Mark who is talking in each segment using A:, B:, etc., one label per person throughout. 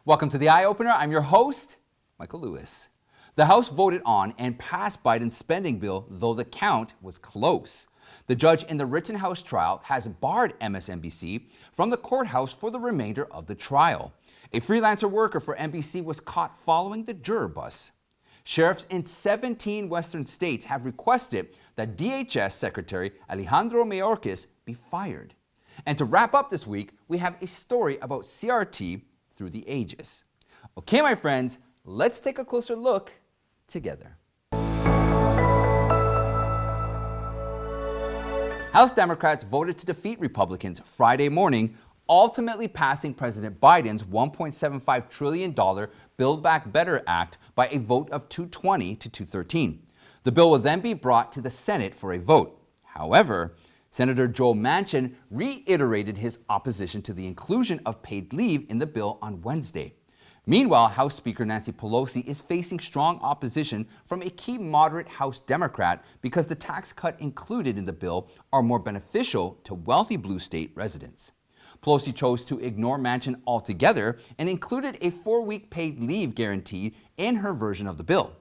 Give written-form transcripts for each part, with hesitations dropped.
A: Welcome to the Eye Opener. I'm your host, Michael Lewis. The House voted on and passed Biden's spending bill, though the count was close. The judge in the Rittenhouse trial has barred MSNBC from the courthouse for the remainder of the trial. A freelancer worker for NBC was caught following the juror bus. Sheriffs in 17 Western states have requested that DHS Secretary Alejandro Mayorkas be fired. And to wrap up this week, we have a story about CRT through the ages. Okay, my friends, let's take a closer look together. House Democrats voted to defeat Republicans Friday morning, ultimately passing President Biden's $1.75 trillion Build Back Better Act by a vote of 220 to 213. The bill will then be brought to the Senate for a vote. However, Senator Joe Manchin reiterated his opposition to the inclusion of paid leave in the bill on Wednesday. Meanwhile, House Speaker Nancy Pelosi is facing strong opposition from a key moderate House Democrat because the tax cut included in the bill are more beneficial to wealthy blue state residents. Pelosi chose to ignore Manchin altogether and included a 4-week paid leave guarantee in her version of the bill.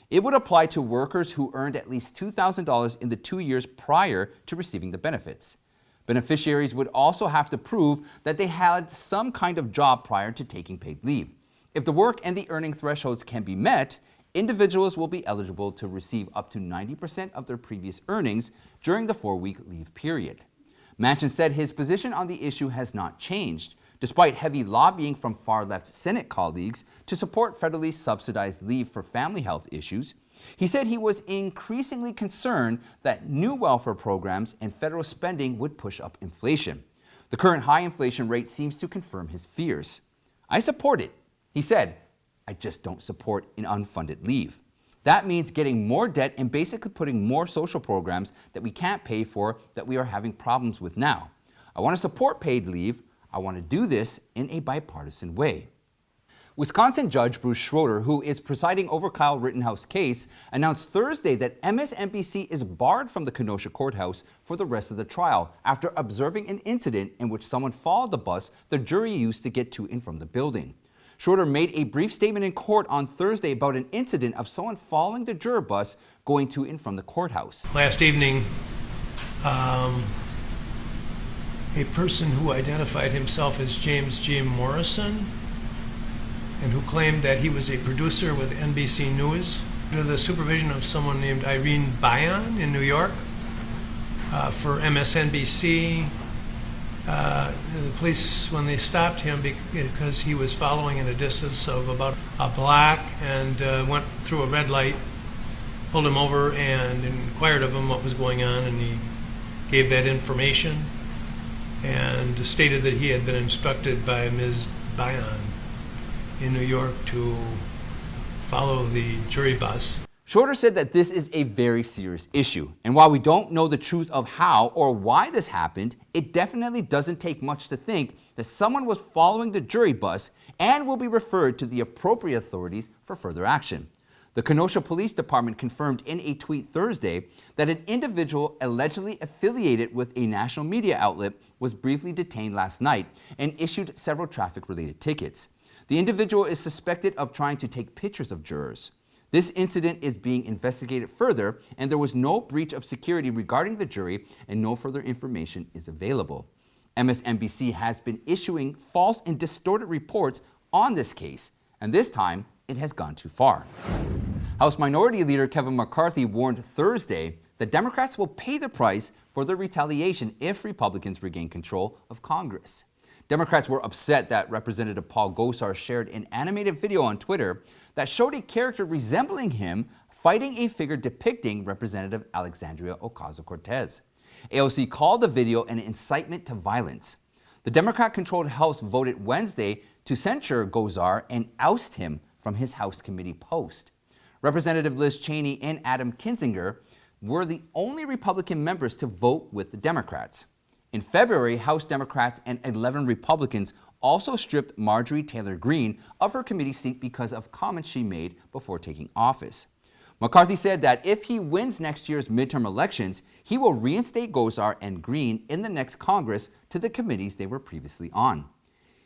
A: It would apply to workers who earned at least $2,000 in the 2 years prior to receiving the benefits. Beneficiaries would also have to prove that they had some kind of job prior to taking paid leave. If the work and the earning thresholds can be met, individuals will be eligible to receive up to 90% of their previous earnings during the 4-week leave period. Manchin said his position on the issue has not changed, despite heavy lobbying from far-left Senate colleagues to support federally subsidized leave for family health issues. He said he was increasingly concerned that new welfare programs and federal spending would push up inflation. The current high inflation rate seems to confirm his fears. "I support it," he said. "I just don't support an unfunded leave. That means getting more debt and basically putting more social programs that we can't pay for that we are having problems with now. I want to support paid leave. I want to do this in a bipartisan way." Wisconsin Judge Bruce Schroeder, who is presiding over Kyle Rittenhouse case, announced Thursday that MSNBC is barred from the KENOSHA courthouse for the rest of the trial after observing an incident in which someone followed the bus the jury used to get to and from the building. Schroeder made a brief statement in court on Thursday about an incident of someone following the juror bus going to and from the courthouse.
B: Last evening, a person who identified himself as James G. Morrison and who claimed that he was a producer with NBC News, under the supervision of someone named Irene Bayan in New York, for MSNBC. The police, when they stopped him because he was following at a distance of about a block and went through a red light, pulled him over and inquired of him what was going on, and he gave that information and stated that he had been instructed by Ms. Bayan in New York to follow the jury bus.
A: Schroeder said that this is a very serious issue, and while we don't know the truth of how or why this happened, it definitely doesn't take much to think that someone was following the jury bus and will be referred to the appropriate authorities for further action. The Kenosha Police Department confirmed in a tweet Thursday that an individual allegedly affiliated with a national media outlet was briefly detained last night and issued several traffic-related tickets. The individual is suspected of trying to take pictures of jurors. This incident is being investigated further, and there was no breach of security regarding the jury, and no further information is available. MSNBC has been issuing false and distorted reports on this case, and this time it has gone too far. House Minority Leader Kevin McCarthy warned Thursday that Democrats will pay the price for their retaliation if Republicans regain control of Congress. Democrats were upset that Representative Paul Gosar shared an animated video on Twitter that showed a character resembling him fighting a figure depicting Representative Alexandria Ocasio-Cortez. AOC called the video an incitement to violence. The Democrat-controlled House voted Wednesday to censure Gosar and oust him from his House committee post. Representative Liz Cheney and Adam Kinzinger were the only Republican members to vote with the Democrats. In February, House Democrats and 11 Republicans also stripped Marjorie Taylor Greene of her committee seat because of comments she made before taking office. McCarthy said that if he wins next year's midterm elections, he will reinstate Gosar and Greene in the next Congress to the committees they were previously on.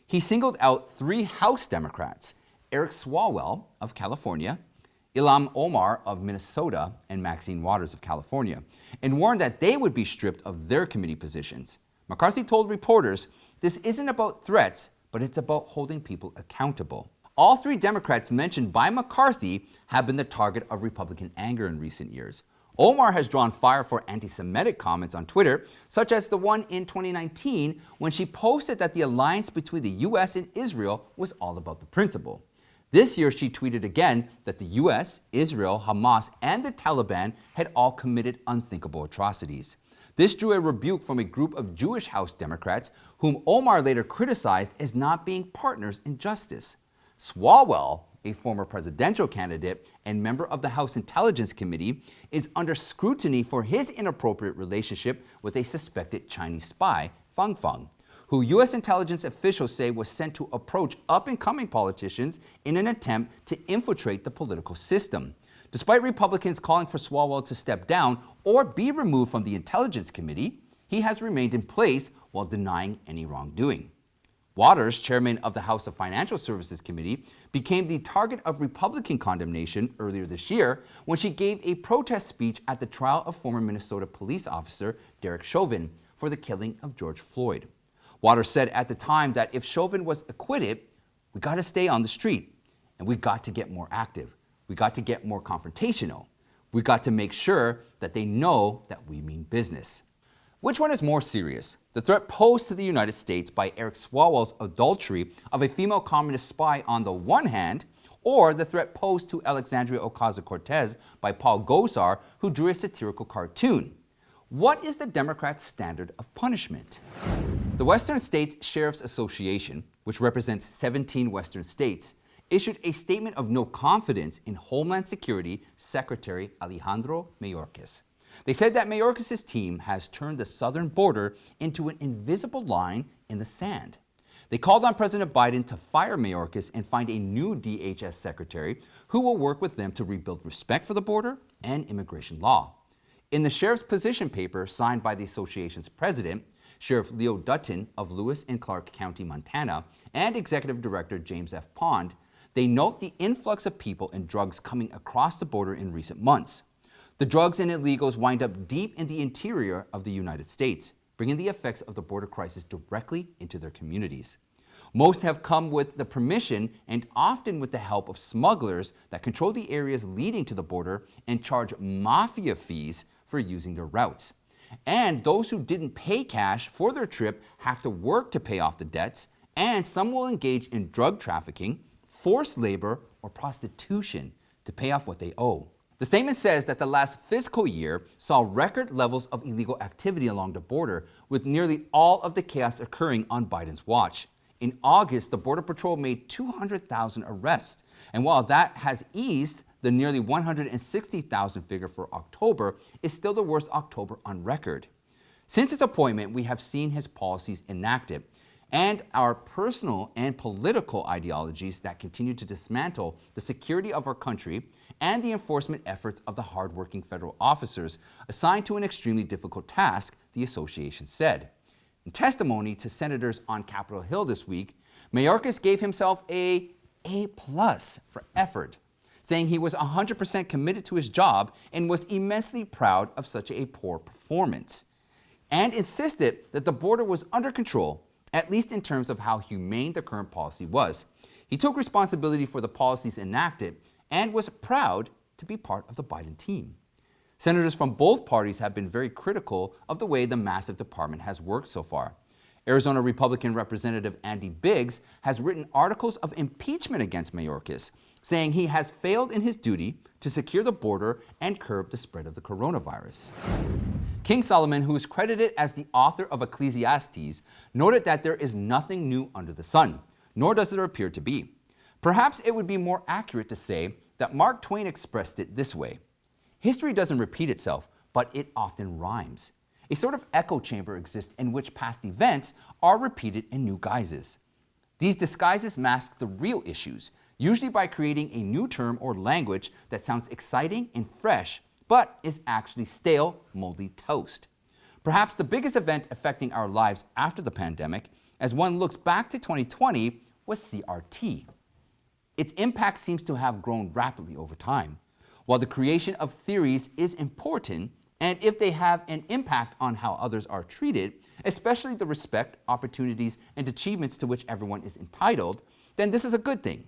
A: He singled out 3 House Democrats, Eric Swalwell of California, Ilhan Omar of Minnesota, and Maxine Waters of California, and warned that they would be stripped of their committee positions. McCarthy told reporters, "This isn't about threats, but it's about holding people accountable." All 3 Democrats mentioned by McCarthy have been the target of Republican anger in recent years. Omar has drawn fire for anti-Semitic comments on Twitter, such as the one in 2019 when she posted that the alliance between the U.S. and Israel was all about the principle. This year, she tweeted again that the U.S., Israel, Hamas, and the Taliban had all committed unthinkable atrocities. This drew a rebuke from a group of Jewish House Democrats, whom Omar later criticized as not being partners in justice. Swalwell, a former presidential candidate and member of the House Intelligence Committee, is under scrutiny for his inappropriate relationship with a suspected Chinese spy, Fang Fang, who U.S. intelligence officials say was sent to approach up-and-coming politicians in an attempt to infiltrate the political system. Despite Republicans calling for Swalwell to step down or be removed from the Intelligence Committee, he has remained in place while denying any wrongdoing. Waters, chairman of the House of Financial Services Committee, became the target of Republican condemnation earlier this year when she gave a protest speech at the trial of former Minnesota police officer Derek Chauvin for the killing of George Floyd. Waters said at the time that if Chauvin was acquitted, we got to stay on the street and we got to get more active. We got to get more confrontational. We got to make sure that they know that we mean business. Which one is more serious? The threat posed to the United States by Eric Swalwell's adultery of a female communist spy on the one hand, or the threat posed to Alexandria Ocasio-Cortez by Paul Gosar, who drew a satirical cartoon? What is the Democrats' standard of punishment? The Western States Sheriff's Association, which represents 17 Western states, issued a statement of no confidence in Homeland Security Secretary Alejandro Mayorkas. They said that Mayorkas' team has turned the southern border into an invisible line in the sand. They called on President Biden to fire Mayorkas and find a new DHS secretary who will work with them to rebuild respect for the border and immigration law. In the sheriff's position paper signed by the association's president, Sheriff Leo Dutton of Lewis and Clark County, Montana, and Executive Director James F. Pond, they note the influx of people and drugs coming across the border in recent months. The drugs and illegals wind up deep in the interior of the United States, bringing the effects of the border crisis directly into their communities. Most have come with the permission and often with the help of smugglers that control the areas leading to the border and charge mafia fees for using their routes. And those who didn't pay cash for their trip have to work to pay off the debts, and some will engage in drug trafficking, forced labor, or prostitution to pay off what they owe. The statement says that the last fiscal year saw record levels of illegal activity along the border, with nearly all of the chaos occurring on Biden's watch. In August, the Border Patrol made 200,000 arrests, and while that has eased, the nearly 160,000 figure for October is still the worst October on record. Since his appointment, we have seen his policies enacted, and our personal and political ideologies that continue to dismantle the security of our country and the enforcement efforts of the hardworking federal officers assigned to an extremely difficult task, the association said. In testimony to senators on Capitol Hill this week, Mayorkas gave himself a A+ for effort, saying he was 100% committed to his job and was immensely proud of such a poor performance, and insisted that the border was under control, at least in terms of how humane the current policy was. He took responsibility for the policies enacted and was proud to be part of the Biden team. Senators from both parties have been very critical of the way the massive department has worked so far. Arizona Republican Representative Andy Biggs has written articles of impeachment against Mayorkas, saying he has failed in his duty to secure the border and curb the spread of the coronavirus. King Solomon, who is credited as the author of Ecclesiastes, noted that there is nothing new under the sun, nor does there appear to be. Perhaps it would be more accurate to say that Mark Twain expressed it this way: history doesn't repeat itself, but it often rhymes. A sort of echo chamber exists in which past events are repeated in new guises. These disguises mask the real issues, usually by creating a new term or language that sounds exciting and fresh, but is actually stale, moldy toast. Perhaps the biggest event affecting our lives after the pandemic as one looks back to 2020, was CRT. Its impact seems to have grown rapidly over time. While the creation of theories is important, and if they have an impact on how others are treated, especially the respect, opportunities, and achievements to which everyone is entitled, then this is a good thing.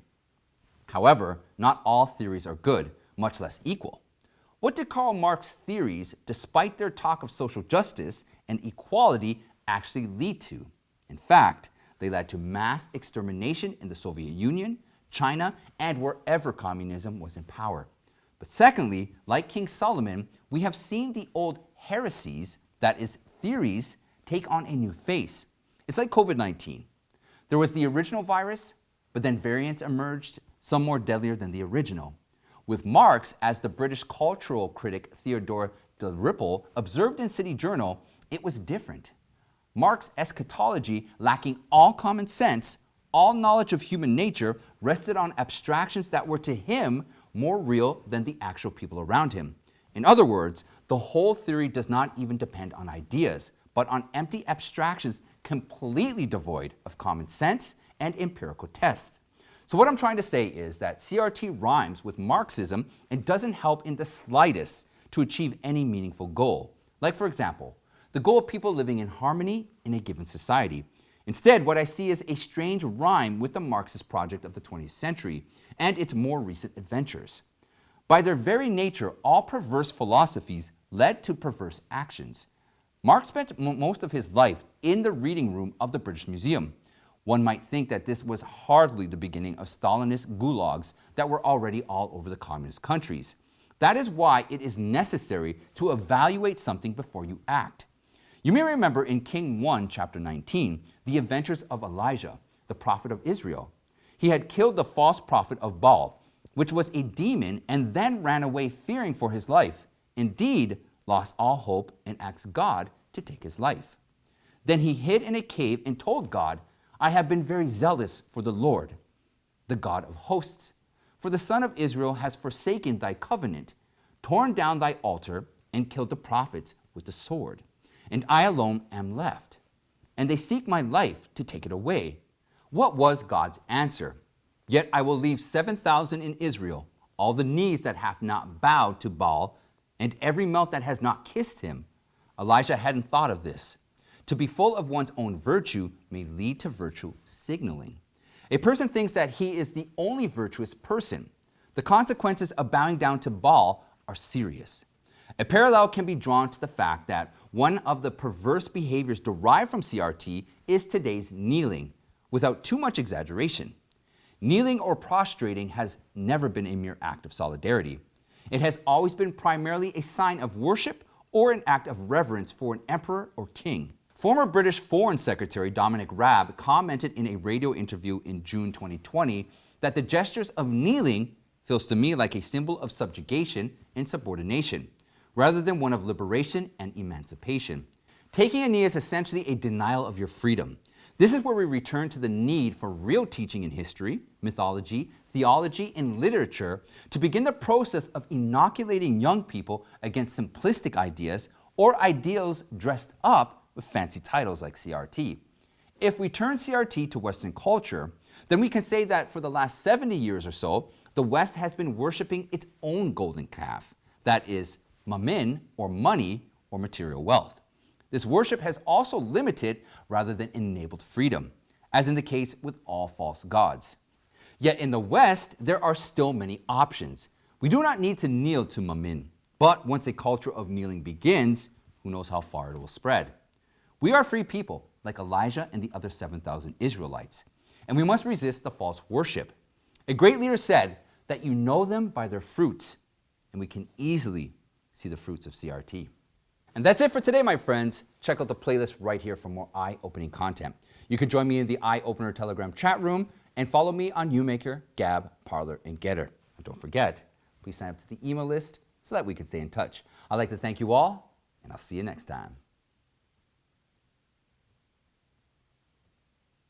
A: However, not all theories are good, much less equal. What did Karl Marx's theories, despite their talk of social justice and equality, actually lead to? In fact, they led to mass extermination in the Soviet Union, China, and wherever communism was in power. But secondly, like King Solomon, we have seen the old heresies, that is, theories, take on a new face. It's like COVID-19. There was the original virus, but then variants emerged, some more deadlier than the original. With Marx, as the British cultural critic Theodore de Ripple observed in City Journal, it was different. Marx's eschatology, lacking all common sense, all knowledge of human nature, rested on abstractions that were to him more real than the actual people around him. In other words, the whole theory does not even depend on ideas, but on empty abstractions completely devoid of common sense and empirical tests. So what I'm trying to say is that CRT rhymes with Marxism and doesn't help in the slightest to achieve any meaningful goal. Like, for example, the goal of people living in harmony in a given society. Instead, what I see is a strange rhyme with the Marxist project of the 20th century and its more recent adventures. By their very nature, all perverse philosophies led to perverse actions. Marx spent most of his life in the reading room of the British Museum. One might think that this was hardly the beginning of Stalinist gulags that were already all over the communist countries. That is why it is necessary to evaluate something before you act. You may remember in King 1, chapter 19, the adventures of Elijah, the prophet of Israel. He had killed the false prophet of Baal, which was a demon, and then ran away fearing for his life. Indeed, lost all hope and asked God to take his life. Then he hid in a cave and told God, I have been very zealous for the Lord, the God of hosts. For the son of Israel has forsaken thy covenant, torn down thy altar, and killed the prophets with the sword. And I alone am left. And they seek my life to take it away. What was God's answer? Yet I will leave 7,000 in Israel, all the knees that have not bowed to Baal, and every mouth that has not kissed him. Elijah hadn't thought of this. To be full of one's own virtue may lead to virtue signaling. A person thinks that he is the only virtuous person. The consequences of bowing down to Baal are serious. A parallel can be drawn to the fact that one of the perverse behaviors derived from CRT is today's kneeling, without too much exaggeration. Kneeling or prostrating has never been a mere act of solidarity. It has always been primarily a sign of worship or an act of reverence for an emperor or king. Former British Foreign Secretary Dominic Raab commented in a radio interview in June 2020 that the gestures of kneeling feels to me like a symbol of subjugation and subordination, rather than one of liberation and emancipation. Taking a knee is essentially a denial of your freedom. This is where we return to the need for real teaching in history, mythology, theology, and literature to begin the process of inoculating young people against simplistic ideas or ideals dressed up with fancy titles like CRT. If we turn CRT to Western culture, then we can say that for the last 70 years or so, the West has been worshiping its own golden calf, that is, mammon, or money, or material wealth. This worship has also limited rather than enabled freedom, as in the case with all false gods. Yet in the West, there are still many options. We do not need to kneel to mammon, but once a culture of kneeling begins, who knows how far it will spread. We are free people, like Elijah and the other 7,000 Israelites, and we must resist the false worship. A great leader said that you know them by their fruits, and we can easily see the fruits of CRT. And that's it for today, my friends. Check out the playlist right here for more eye-opening content. You can join me in the Eye Opener Telegram chat room and follow me on YouMaker, Gab, Parler, and Getter. And don't forget, please sign up to the email list so that we can stay in touch. I'd like to thank you all, and I'll see you next time.